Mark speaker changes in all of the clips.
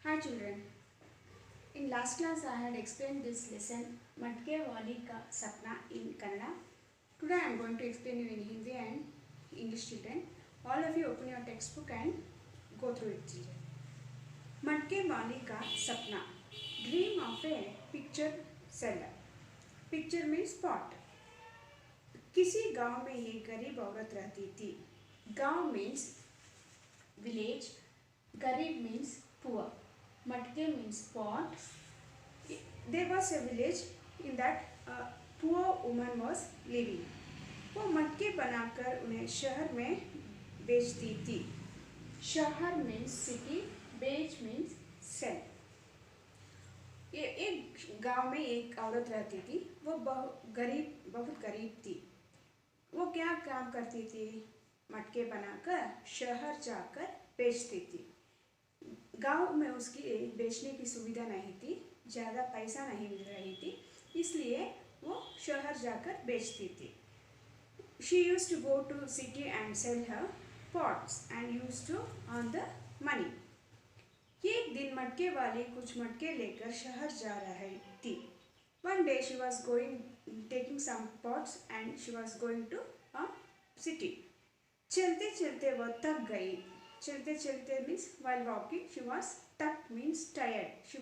Speaker 1: Hi children. In last class I had explained this lesson Matke Wali Ka Sapna in Kannada. Today I am going to explain you in Hindi and English children. All of you open your textbook and go through it children. Matke Wali Ka Sapna. Dream of a picture seller. Picture means pot. किसी गांव में ये गरीब औरत रहती थी. गांव means village. गरीब means poor. Matke means pot. There was a village in that a poor woman was living. वो मटके बनाकर उन्हें शहर में बेचती थी. शहर means city, बेच means sell. ये एक गांव में एक औरत रहती थी. वो बहुत गरीब थी. वो क्या काम करती थी? मटके बनाकर शहर जाकर बेचती थी. गांव में उसकी बेचने की सुविधा नहीं थी, ज़्यादा पैसा नहीं मिल रही थी, इसलिए वो शहर जाकर बेचती थी. She used to go to city and sell her pots and used to earn the money. एक दिन मटके वाली कुछ मटके लेकर शहर जा रही थी. One day she was taking some pots and she was going to a city. चलते चलते वह थक गई. चलते चलते means while walking she was tucked means tired. She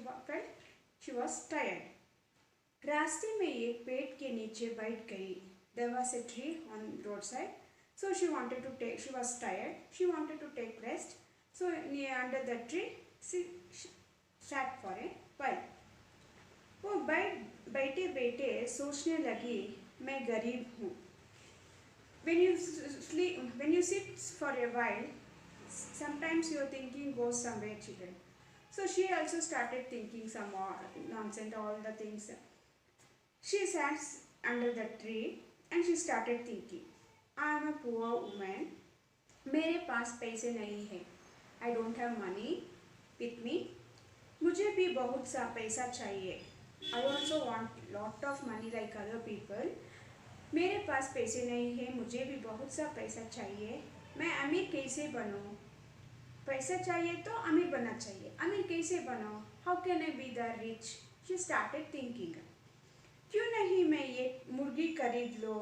Speaker 1: was tired. रास्ते में एक पेड़ के नीचे बैठ गई. There was a tree on roadside, so she was tired. She wanted to take rest. So under the tree she sat for a while. वो बैठे बैठे सोचने लगी, मैं गरीब हूँ. When you sit for a while, sometimes your thinking goes somewhere children. So she also started thinking some more nonsense, all the things. She sat under the tree and she started thinking, I am a poor woman. मेरे पास पैसे नहीं है. I don't have money with me. मुझे भी बहुत सा पैसा चाहिए. I also want lot of money like other people. मेरे पास पैसे नहीं है, मुझे भी बहुत सा पैसा चाहिए. मैं अमीर कैसे बनूं? पैसा चाहिए तो अमीर बनना चाहिए. अमीर कैसे बनूं? How can I be the rich? She started thinking. क्यों नहीं मैं ये मुर्गी खरीद लो?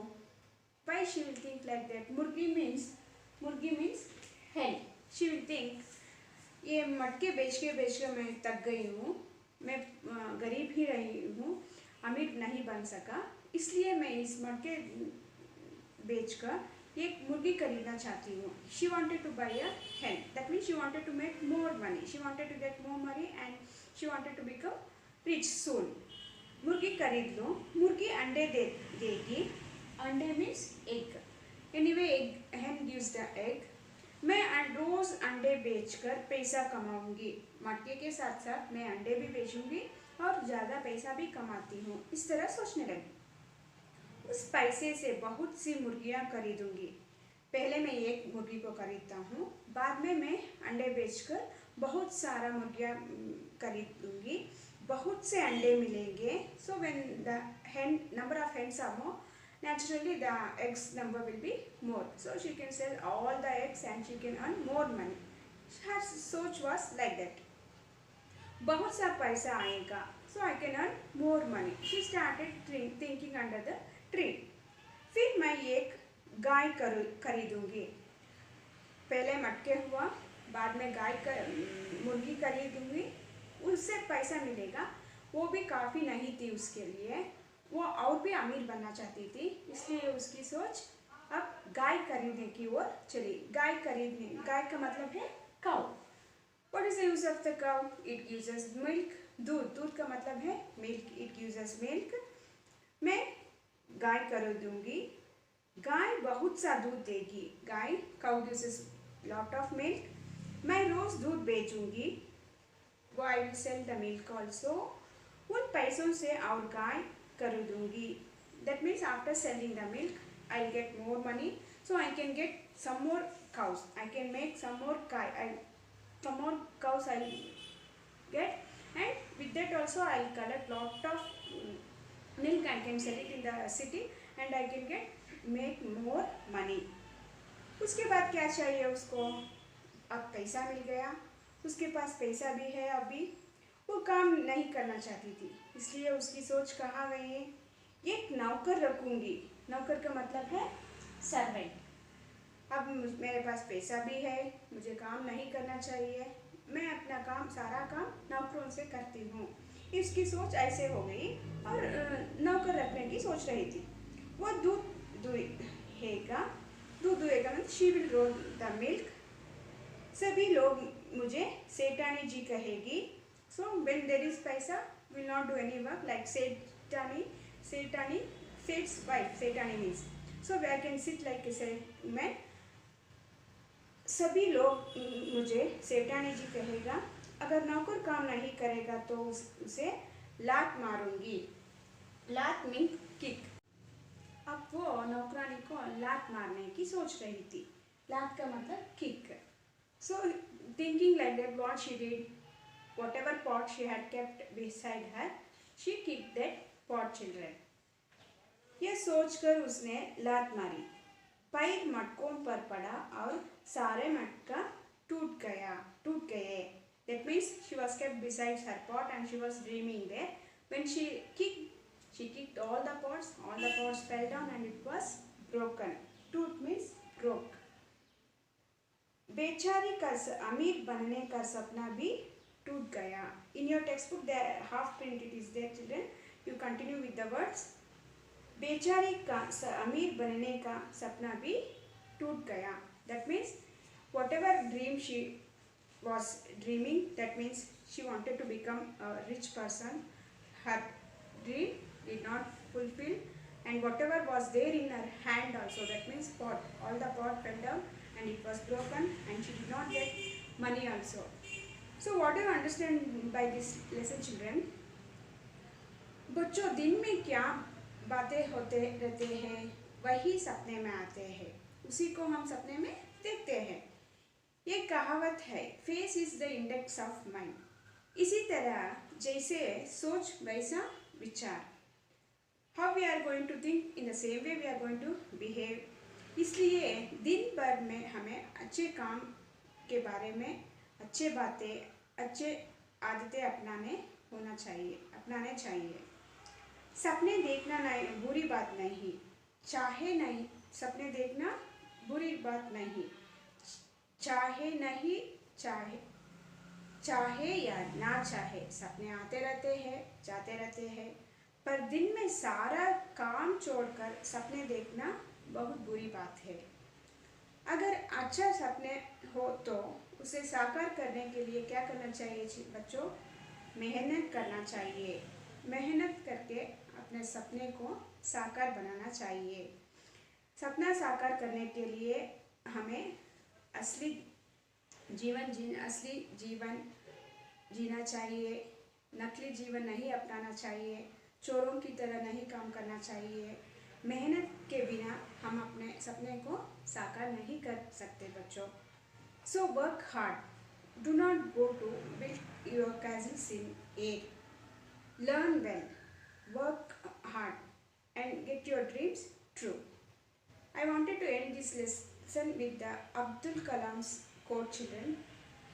Speaker 1: Why she will think like that? मुर्गी means hen. She will think ये मटके बेच के मैं थक गई हूँ. मैं गरीब ही रही हूँ, अमीर नहीं बन सका, इसलिए मैं इस मटके बेचकर एक मुर्गी खरीदना चाहती हूँ. She wanted to buy a hen. That means she wanted to make more money. She wanted to get more money and she wanted to become rich soon. मुर्गी खरीद लो. मुर्गी अंडे देगी. अंडे means egg. Anyway, hen gives the egg. मैं रोज अंडे बेचकर पैसा कमाऊंगी. मटके के साथ साथ मैं अंडे भी बेचूंगी और ज़्यादा पैसा भी कमाती हूँ. इस तरह सोचने लगी. उस पैसे से बहुत सी मुर्गियाँ खरीदूंगी. पहले मैं एक मुर्गी को खरीदता हूँ, बाद में मैं अंडे बेचकर बहुत सारा मुर्गियाँ खरीदूंगी. बहुत से अंडे मिलेंगे. So when the number of hens are more, naturally the eggs number will be more. So she can sell all the eggs and she can earn more money. Her सोच was like that. बहुत सा पैसा आएगा, so I can earn more money. She started thinking under the tree. फिर मैं एक गाय खरीदूंगी. पहले मटके हुआ, बाद में मुर्गी खरीदूंगी. उससे पैसा मिलेगा. वो भी काफ़ी नहीं थी उसके लिए. वो और भी अमीर बनना चाहती थी, इसलिए उसकी सोच अब गाय खरीदने की ओर चली. गाय का मतलब है cow. What is the use of the cow? It uses milk. दूध का मतलब है milk. It uses milk. मैं गाय खरीदूंगी. गाय बहुत सा दूध देगी. cow uses lot of milk. मैं रोज दूध बेचूंगी. वो I will sell the milk also. उन पैसों से और गाय खरीदूंगी. That means after selling the milk, I'll get more money. So I can get some more cows. I can make some more cows I'll get, and with that also I'll collect lot of milk. I can sell it in the city and I can make more money. उसके बाद क्या चाहिए उसको? अब पैसा मिल गया. उसके पास पैसा भी है, अभी वो काम नहीं करना चाहती थी, इसलिए उसकी सोच कहाँ गई है, एक नौकर रखूँगी। नौकर का मतलब है सर्वेंट। अब मेरे पास पैसा भी है, मुझे काम नहीं करना चाहिए, मैं अपना काम सारा काम नौकरों से करती हूँ। इसकी सोच ऐसे हो गई और नौकर रखने की सोच रही थी। वो दूध दुहेगा, दूध दुहेगा मतलब she will row the milk. सभी लोग मुझे सेठानी जी कहेगी। सो व्हेन देयर इज पैसा will not do any work like sethani seth's wife, sethani means so I can sit like a man. सभी लोग मुझे सेठानी जी कहेगा। अगर नौकर काम नहीं करेगा तो उसे लात मारूंगी। लात मीन किक। अब वो नौकरानी को लात मारने की सोच रही थी। लात का मतलब kick. So thinking like that what she did, whatever pot she had kept beside her, she kicked that pot children. यह सोचकर उसने लात मारी। पैर मटकों पर पड़ा और सारे मटका टूट गए। That means she was kept beside her pot and she was dreaming there. When she kicked all the pots fell down and it was broken. Toot means broke. बेचारी का अमीर बनने का सपना भी टूट गया. In your textbook, the half print it is there, children. You continue with the words. बेचारी का अमीर बनने का सपना भी टूट गया. That means whatever dream she was dreaming, that means she wanted to become a rich person. Her dream did not fulfill, and whatever was there in her hand also, that means pot, all the pot fell down and it was broken and she did not get money also. So what do you understand by this lesson, children? बच्चों, दिन में क्या बातें होते रहते हैं वही सपने में आते हैं, उसी को हम सपने में देखते हैं. ये कहावत है, face is the index of mind. इसी तरह जैसे सोच वैसा विचार. How we are going to think, in the same way we are going to behave. इसलिए दिन भर में हमें अच्छे काम के बारे में, अच्छे बातें, अच्छे आदतें अपनाने चाहिए. सपने देखना नहीं बुरी बात नहीं, सपने देखना बुरी बात नहीं. चाहे या ना चाहे सपने आते रहते हैं, जाते रहते हैं, पर दिन में सारा काम छोड़कर सपने देखना बहुत बुरी बात है. अगर अच्छा सपने हो तो उसे साकार करने के लिए क्या करना चाहिए बच्चों? मेहनत करना चाहिए. मेहनत करके अपने सपने को साकार बनाना चाहिए. सपना साकार करने के लिए हमें असली जीवन जीना चाहिए. नकली जीवन नहीं अपनाना चाहिए. चोरों की तरह नहीं काम करना चाहिए. मेहनत के बिना हम अपने सपने को साकार नहीं कर सकते बच्चों. So work hard. Do not go to build your castles in air. Learn well, work hard and get your dreams true. I wanted to end this lesson with the Abdul Kalam's quote, children.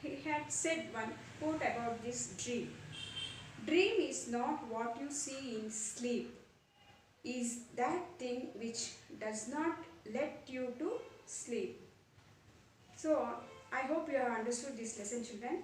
Speaker 1: He had said one quote about this dream. Dream is not what you see in sleep, is that thing which does not let you to sleep. So I hope you have understood this lesson, children.